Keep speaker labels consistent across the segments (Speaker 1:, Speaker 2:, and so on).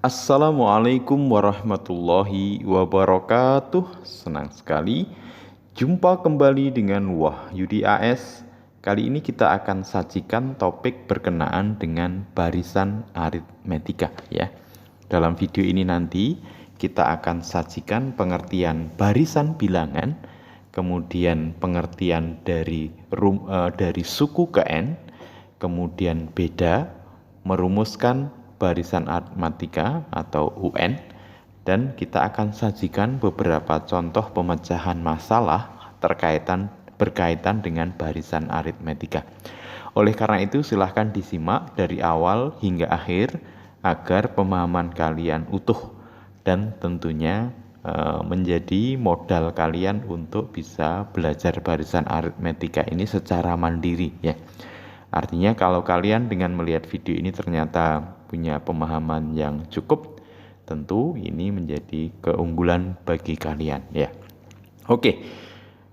Speaker 1: Assalamualaikum warahmatullahi wabarakatuh. Senang sekali jumpa kembali dengan Wahyudi AS. Kali ini kita akan sajikan topik berkenaan dengan barisan aritmetika ya. Dalam video ini nanti kita akan sajikan pengertian barisan bilangan, kemudian pengertian dari suku ke n, kemudian beda merumuskan barisan aritmatika atau UN, dan kita akan sajikan beberapa contoh pemecahan masalah berkaitan dengan barisan aritmetika. Oleh karena itu silahkan disimak dari awal hingga akhir agar pemahaman kalian utuh dan tentunya menjadi modal kalian untuk bisa belajar barisan aritmetika ini secara mandiri ya. Artinya kalau kalian dengan melihat video ini ternyata punya pemahaman yang cukup, tentu ini menjadi keunggulan bagi kalian ya. Oke,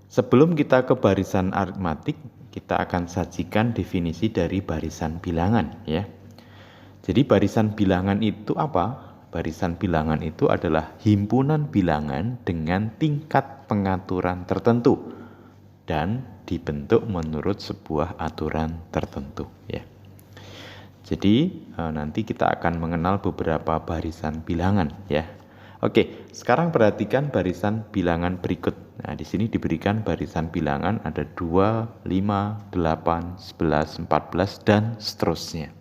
Speaker 1: sebelum kita ke barisan aritmatik, kita akan sajikan definisi dari barisan bilangan ya. Jadi barisan bilangan itu apa? Barisan bilangan itu adalah himpunan bilangan dengan tingkat pengaturan tertentu dan dibentuk menurut sebuah aturan tertentu ya. Jadi nanti kita akan mengenal beberapa barisan bilangan ya. Oke, sekarang perhatikan barisan bilangan berikut. Nah, di sini diberikan barisan bilangan ada 2, 5, 8, 11, 14 dan seterusnya.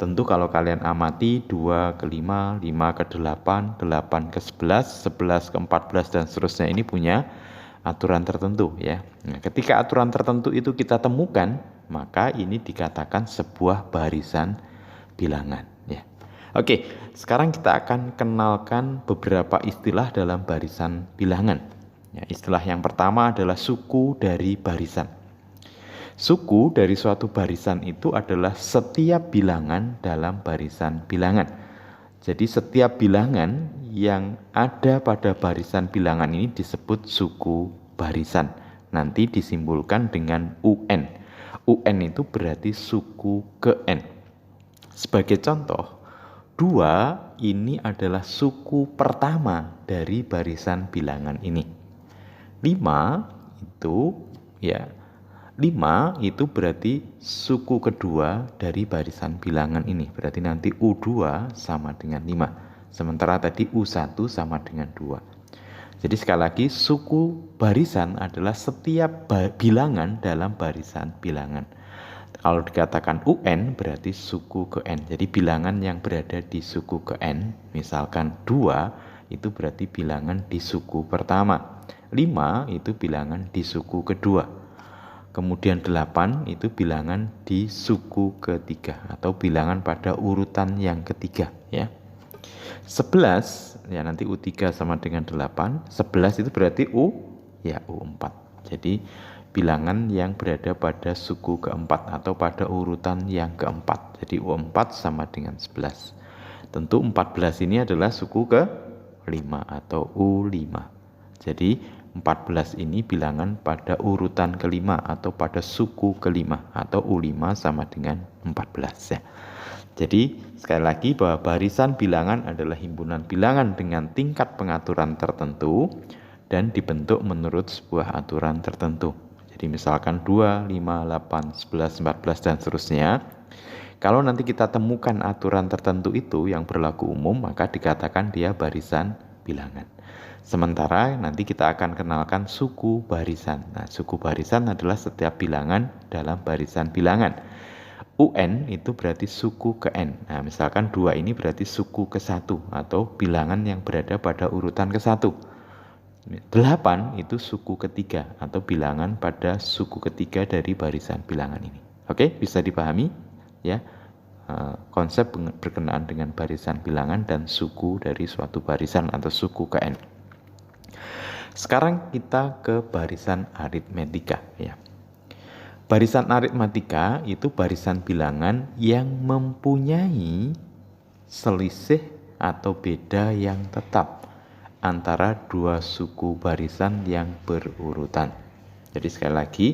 Speaker 1: Tentu kalau kalian amati 2 ke 5, 5 ke 8, 8 ke 11, 11 ke 14 dan seterusnya ini punya aturan tertentu ya. Nah, ketika aturan tertentu itu kita temukan, maka ini dikatakan sebuah barisan bilangan ya. Oke, sekarang kita akan kenalkan beberapa istilah dalam barisan bilangan. Ya, istilah yang pertama adalah suku dari barisan. Suku dari suatu barisan itu adalah setiap bilangan dalam barisan bilangan. Jadi setiap bilangan yang ada pada barisan bilangan ini disebut suku barisan. Nanti disimbolkan dengan UN. UN itu berarti suku ke N. Sebagai contoh, 2 ini adalah suku pertama dari barisan bilangan ini. 5 itu berarti suku kedua dari barisan bilangan ini. Berarti nanti U2 sama dengan 5. Sementara tadi U1 sama dengan 2. Jadi sekali lagi, suku barisan adalah setiap bilangan dalam barisan bilangan. Kalau dikatakan UN berarti suku ke N. Jadi bilangan yang berada di suku ke N, misalkan 2 itu berarti bilangan di suku pertama. 5 itu bilangan di suku kedua. Kemudian 8 itu bilangan di suku ketiga atau bilangan pada urutan yang ketiga ya. 11 ya nanti U3 sama dengan 8. 11 itu berarti U4. Jadi bilangan yang berada pada suku keempat atau pada urutan yang keempat. Jadi U4 sama dengan 11. Tentu 14 ini adalah suku ke-5 atau U5. Jadi 14 ini bilangan pada urutan kelima atau pada suku kelima atau U5 sama dengan 14 ya. Jadi sekali lagi bahwa barisan bilangan adalah himpunan bilangan dengan tingkat pengaturan tertentu dan dibentuk menurut sebuah aturan tertentu. Jadi misalkan 2, 5, 8, 11, 14 dan seterusnya. Kalau nanti kita temukan aturan tertentu itu yang berlaku umum, maka dikatakan dia barisan bilangan. Sementara nanti kita akan kenalkan suku barisan. Nah, suku barisan adalah setiap bilangan dalam barisan bilangan. UN itu berarti suku ke N. Nah, misalkan 2 ini berarti suku ke-1 atau bilangan yang berada pada urutan ke-1. 8 itu suku ketiga atau bilangan pada suku ketiga dari barisan bilangan ini. Oke, bisa dipahami ya konsep berkenaan dengan barisan bilangan dan suku dari suatu barisan atau suku ke N. Sekarang kita ke barisan aritmetika ya. Barisan aritmetika itu barisan bilangan yang mempunyai selisih atau beda yang tetap antara dua suku barisan yang berurutan. Jadi sekali lagi,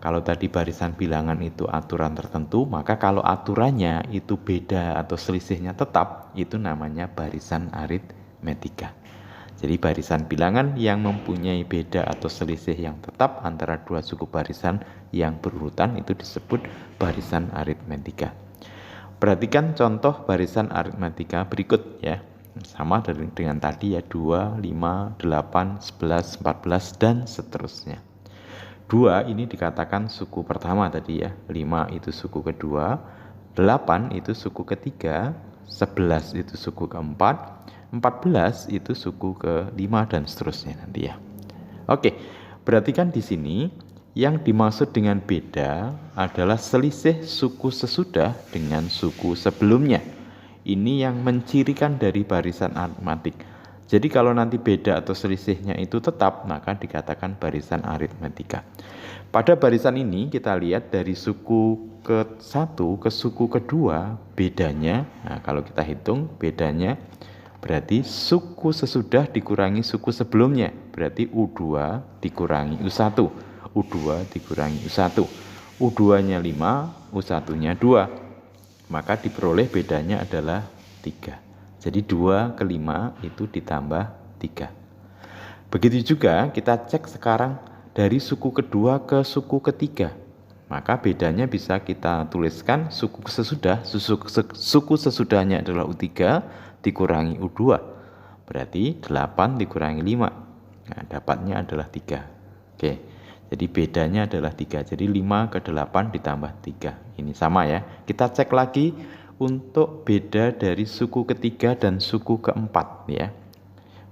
Speaker 1: Kalau tadi barisan bilangan itu aturan tertentu, maka kalau aturannya itu beda atau selisihnya tetap, itu namanya barisan aritmetika. Jadi barisan bilangan yang mempunyai beda atau selisih yang tetap antara dua suku barisan yang berurutan itu disebut barisan aritmetika. Perhatikan contoh barisan aritmetika berikut ya. Sama dengan tadi ya, 2, 5, 8, 11, 14 dan seterusnya. 2 ini dikatakan suku pertama tadi ya, 5 itu suku kedua, 8 itu suku ketiga, 11 itu suku keempat, 14 itu suku kelima dan seterusnya nanti ya. Oke, berarti kan di sini yang dimaksud dengan beda adalah selisih suku sesudah dengan suku sebelumnya. Ini yang mencirikan dari barisan aritmatik. Jadi kalau nanti beda atau selisihnya itu tetap, maka dikatakan barisan aritmetika. Pada barisan ini kita lihat dari suku ke-1 ke suku kedua bedanya. Nah, kalau kita hitung bedanya berarti suku sesudah dikurangi suku sebelumnya. Berarti U2 dikurangi U1. U2 dikurangi U1. U2-nya 5, U1-nya 2. Maka diperoleh bedanya adalah 3. Jadi 2 ke 5 itu ditambah 3. Begitu juga kita cek sekarang dari suku kedua ke suku ketiga. Maka bedanya bisa kita tuliskan suku sesudahnya adalah U3 dikurangi U2. Berarti 8 dikurangi 5. Nah, dapatnya adalah 3. Oke. Jadi bedanya adalah 3. Jadi 5 ke 8 ditambah 3. Ini sama ya. Kita cek lagi untuk beda dari suku ketiga dan suku keempat ya.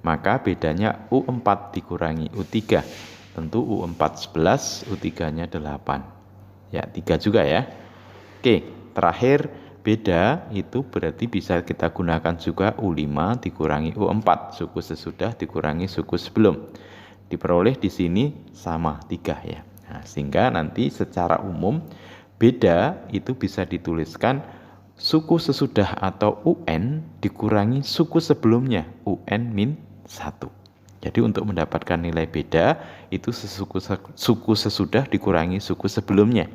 Speaker 1: Maka bedanya U4 dikurangi U3. Tentu U4 11, U3-nya 8. Ya, 3 juga ya. Oke, terakhir beda itu berarti bisa kita gunakan juga U5 dikurangi U4, suku sesudah dikurangi suku sebelum. Diperoleh di sini sama 3 ya. Nah, sehingga nanti secara umum beda itu bisa dituliskan suku sesudah atau UN dikurangi suku sebelumnya, UN min 1. Jadi untuk mendapatkan nilai beda itu suku sesudah dikurangi suku sebelumnya.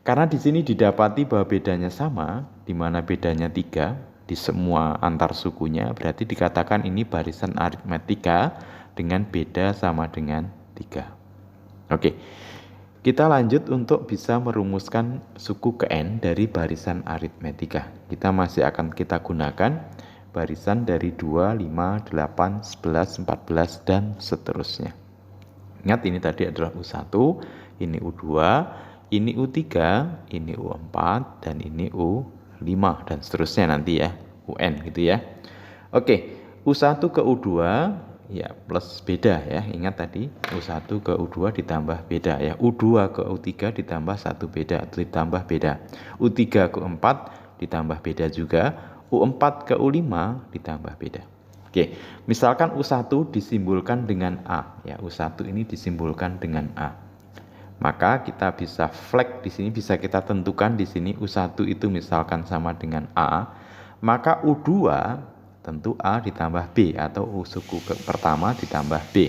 Speaker 1: Karena di sini didapati bahwa bedanya sama, di mana bedanya 3 di semua antar sukunya, berarti dikatakan ini barisan aritmetika dengan beda sama dengan 3. Oke. Kita lanjut untuk bisa merumuskan suku ke N dari barisan aritmetika. Kita masih akan kita gunakan barisan dari 2, 5, 8, 11, 14, dan seterusnya. Ingat ini tadi adalah U1, ini U2, ini U3, ini U4, dan ini U5, dan seterusnya nanti ya, UN gitu ya. Oke, U1 ke U2, ya plus beda ya, ingat tadi U1 ke U2 ditambah beda ya, U2 ke U3 ditambah 1 beda atau ditambah beda, U3 ke U4 ditambah beda juga, U4 ke U5 ditambah beda. Oke, misalkan U1 disimbolkan dengan A ya, U1 ini disimbolkan dengan A. Maka kita bisa flag di sini, bisa kita tentukan di sini U1 itu misalkan sama dengan A, maka U2 tentu A ditambah B atau suku pertama ditambah B.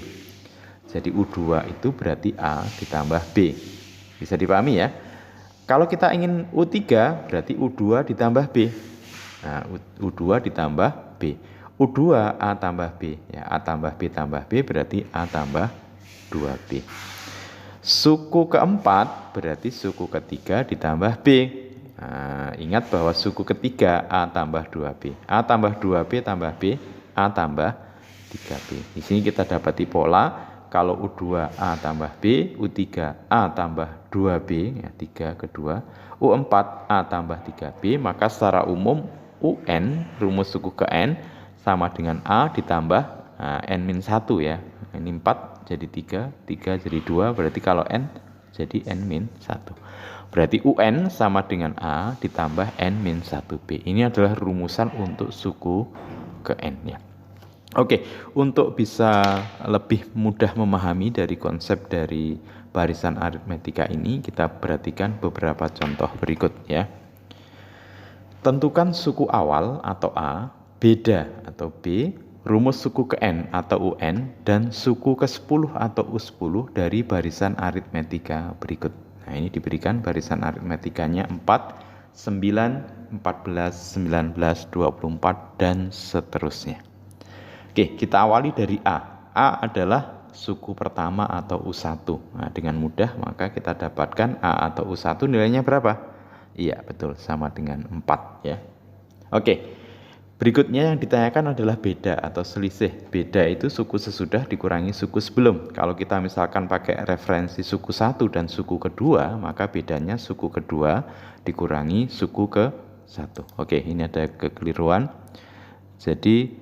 Speaker 1: Jadi U2 itu berarti A ditambah B. Bisa dipahami ya? Kalau kita ingin U3 berarti U2 ditambah B. Nah, U2 ditambah B. U2 A tambah B. Ya, A tambah B tambah B berarti A tambah 2B. Suku keempat berarti suku ketiga ditambah B. Nah, ingat bahwa suku ketiga A tambah 2B. A tambah 2B tambah B, A tambah 3B. Di sini kita dapati pola, kalau U2 A tambah B, U3 A tambah 2B, ya 3 ke 2, U4 A tambah 3B, maka secara umum UN, rumus suku ke N, sama dengan A ditambah N-1 ya. Ini 4 jadi 3, 3 jadi 2, berarti kalau N jadi N-1. Berarti UN sama dengan A ditambah N-1B. Ini adalah rumusan untuk suku ke N ya. Oke, untuk bisa lebih mudah memahami dari konsep dari barisan aritmetika ini, kita perhatikan beberapa contoh berikut ya. Tentukan suku awal atau A, beda atau B, rumus suku ke N atau UN dan suku ke-10 atau U10 dari barisan aritmetika berikut. Nah, ini diberikan barisan aritmetikanya 4, 9, 14, 19, 24, dan seterusnya. Oke, kita awali dari A. A adalah suku pertama atau U1. Nah, dengan mudah maka kita dapatkan A atau U1 nilainya berapa? Iya, betul, sama dengan 4 ya. Oke. Berikutnya yang ditanyakan adalah beda atau selisih. Beda itu suku sesudah dikurangi suku sebelum. Kalau kita misalkan pakai referensi suku 1 dan suku kedua, maka bedanya suku kedua dikurangi suku ke 1. Oke, ini ada kekeliruan. Jadi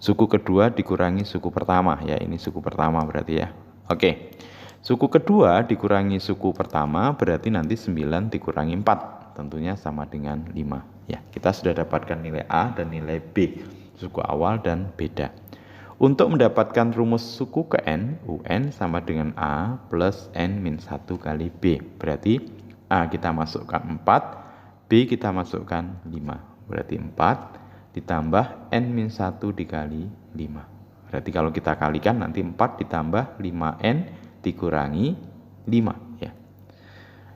Speaker 1: suku kedua dikurangi suku pertama ya, ini suku pertama berarti ya. Oke. Suku kedua dikurangi suku pertama berarti nanti 9 dikurangi 4. Tentunya sama dengan 5 ya. Kita sudah dapatkan nilai A dan nilai B, suku awal dan beda. Untuk mendapatkan rumus suku ke N, UN sama dengan A plus N min 1 kali B. Berarti A kita masukkan 4, B kita masukkan 5. Berarti 4 ditambah N min 1 dikali 5. Berarti kalau kita kalikan nanti 4 ditambah 5N dikurangi 5 ya.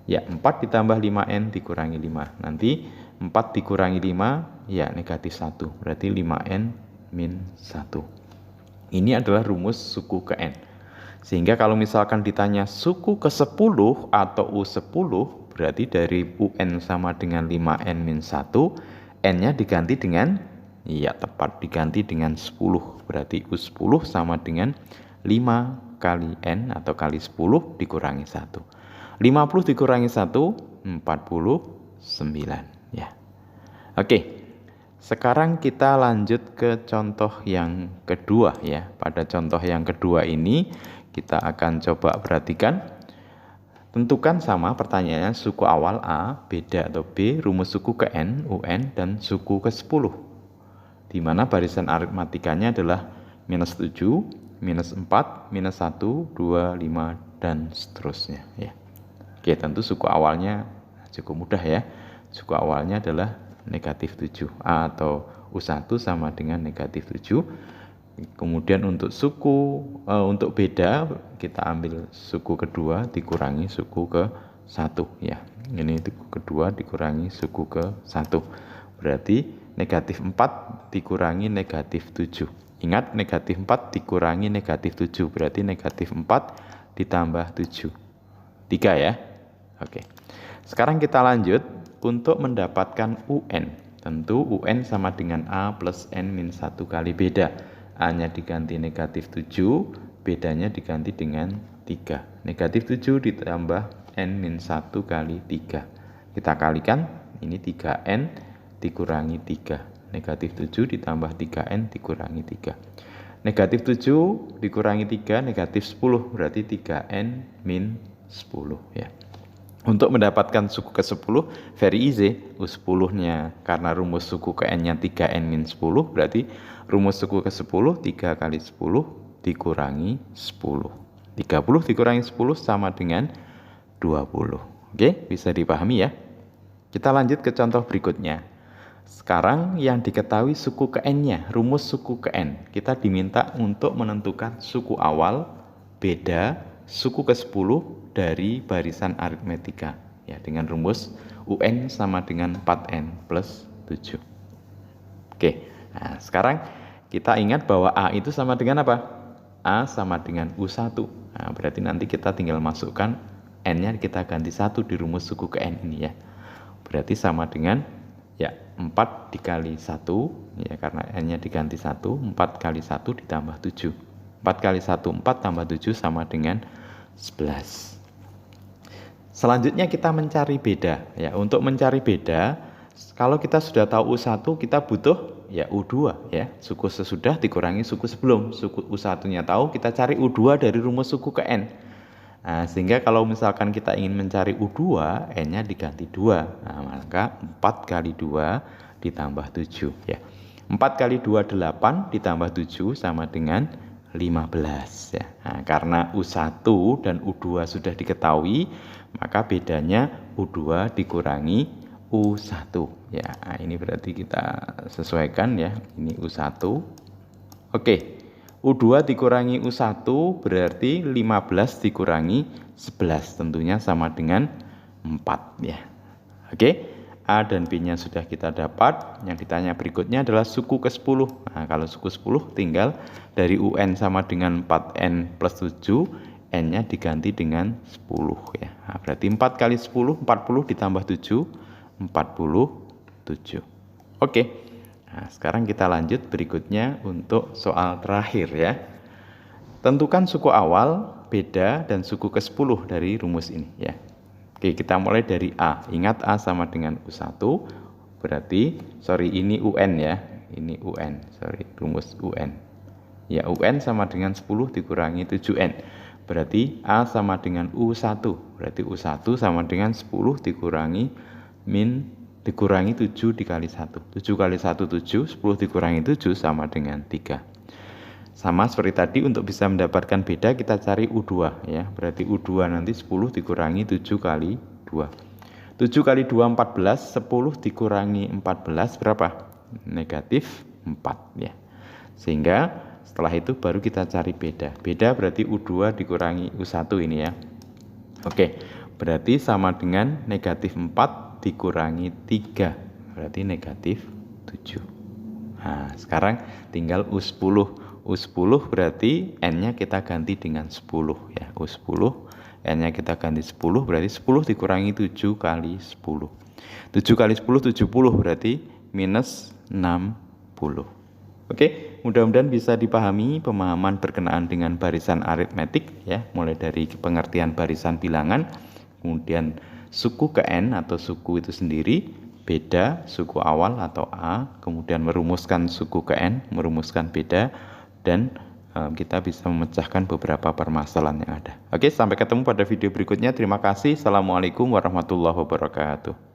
Speaker 1: Ya, 4 ditambah 5N dikurangi 5. Nanti 4 dikurangi 5, ya negatif 1. Berarti 5N min 1. Ini adalah rumus suku ke N. Sehingga kalau misalkan ditanya suku ke 10 atau U10, berarti dari UN sama dengan 5N min 1, N-nya diganti dengan, ya tepat diganti dengan 10. Berarti U10 sama dengan 5 kali N atau kali 10 dikurangi 1. 50 dikurangi 1, 49 ya. Oke. Sekarang kita lanjut ke contoh yang kedua ya. Pada contoh yang kedua ini kita akan coba perhatikan. Tentukan sama pertanyaannya suku awal A, beda atau B, rumus suku ke N, UN, dan suku ke 10. Di mana barisan aritmatikanya adalah minus 7, minus 4, minus 1, 2, 5, dan seterusnya ya. Oke, tentu suku awalnya cukup mudah ya. Suku awalnya adalah negatif 7. A atau U1 sama dengan negatif 7. Kemudian untuk untuk beda, kita ambil suku kedua dikurangi suku ke 1 ya. Ini suku kedua dikurangi suku ke 1. Berarti negatif 4 dikurangi negatif 7. Ingat, negatif 4 dikurangi negatif 7. Berarti negatif 4 ditambah 7. 3 ya. Oke. Sekarang kita lanjut untuk mendapatkan UN. Tentu UN sama dengan A plus N min 1 kali beda. A-nya diganti negatif 7, bedanya diganti dengan 3. Negatif 7 ditambah N min 1 kali 3. Kita kalikan, ini 3N dikurangi 3. Negatif 7 ditambah 3N dikurangi 3. Negatif 7 dikurangi 3, negatif 10. Berarti 3N min 10 ya. Untuk mendapatkan suku ke-10, very easy. U10-nya karena rumus suku ke N-nya 3N min 10, berarti rumus suku ke-10 3 kali 10 dikurangi 10. 30 dikurangi 10 sama dengan 20. Oke, bisa dipahami ya. Kita lanjut ke contoh berikutnya. Sekarang yang diketahui suku ke N-nya, rumus suku ke N. Kita diminta untuk menentukan suku awal, beda, suku ke-10 dari barisan aritmetika ya, dengan rumus UN sama dengan 4N plus 7. Oke, nah sekarang kita ingat bahwa A itu sama dengan apa? A sama dengan U1. Nah, berarti nanti kita tinggal masukkan N-nya, kita ganti 1 di rumus suku ke N ini ya. Berarti sama dengan ya 4 dikali 1 ya, karena N-nya diganti 1, 4 kali 1 ditambah 7. 4 kali 1, 4 tambah 7 sama dengan 11. Selanjutnya kita mencari beda ya. Untuk mencari beda, kalau kita sudah tahu U1, kita butuh ya U2 ya. Suku sesudah dikurangi suku sebelum. Suku U1-nya tahu, kita cari U2 dari rumus suku ke N. Nah, sehingga kalau misalkan kita ingin mencari U2, N-nya diganti 2. Nah, maka 4 kali 2 ditambah 7 ya. 4 kali 2 8 ditambah 7 sama dengan 15 ya. Nah, karena U1 dan U2 sudah diketahui, maka bedanya U2 dikurangi U1 ya. Nah, ini berarti kita sesuaikan ya, ini U1. Oke, U2 dikurangi U1 berarti 15 dikurangi 11, tentunya sama dengan 4 ya. Oke, A dan B-nya sudah kita dapat. Yang ditanya berikutnya adalah suku ke-10. Nah, kalau suku 10 tinggal dari UN sama dengan 4N plus 7, N-nya diganti dengan 10 ya. Nah, berarti 4 kali 10, 40 ditambah 7, 47. Oke, nah, sekarang kita lanjut berikutnya untuk soal terakhir ya. Tentukan suku awal, beda, dan suku ke-10 dari rumus ini ya. Oke, kita mulai dari A. Ingat A sama dengan U1, berarti, ini UN ya. Ini UN, rumus UN. Ya, UN sama dengan 10 dikurangi 7N. Berarti A sama dengan U1. Berarti U1 sama dengan 10 dikurangi 7 dikali 1. 7 kali 1, 7. 10 dikurangi 7 sama dengan 3. Sama seperti tadi, untuk bisa mendapatkan beda kita cari U2 ya. Berarti U2 nanti 10 dikurangi 7 kali 2. 7 kali 2 14, 10 dikurangi 14 berapa? Negatif 4 ya. Sehingga setelah itu baru kita cari beda. Beda berarti U2 dikurangi U1 ini ya. Oke, berarti sama dengan negatif 4 dikurangi 3. Berarti negatif 7. Nah, sekarang tinggal U10. U10 berarti N-nya kita ganti dengan 10 ya. U10 N-nya kita ganti 10, berarti 10 dikurangi 7 kali 10. 7 kali 10 70, berarti minus 60. Oke, mudah-mudahan bisa dipahami pemahaman berkenaan dengan barisan aritmetik ya, mulai dari pengertian barisan bilangan, kemudian suku ke N atau suku itu sendiri, beda, suku awal atau A, kemudian merumuskan suku ke N, merumuskan beda, dan kita bisa memecahkan beberapa permasalahan yang ada. Oke, sampai ketemu pada video berikutnya. Terima kasih. Assalamualaikum warahmatullahi wabarakatuh.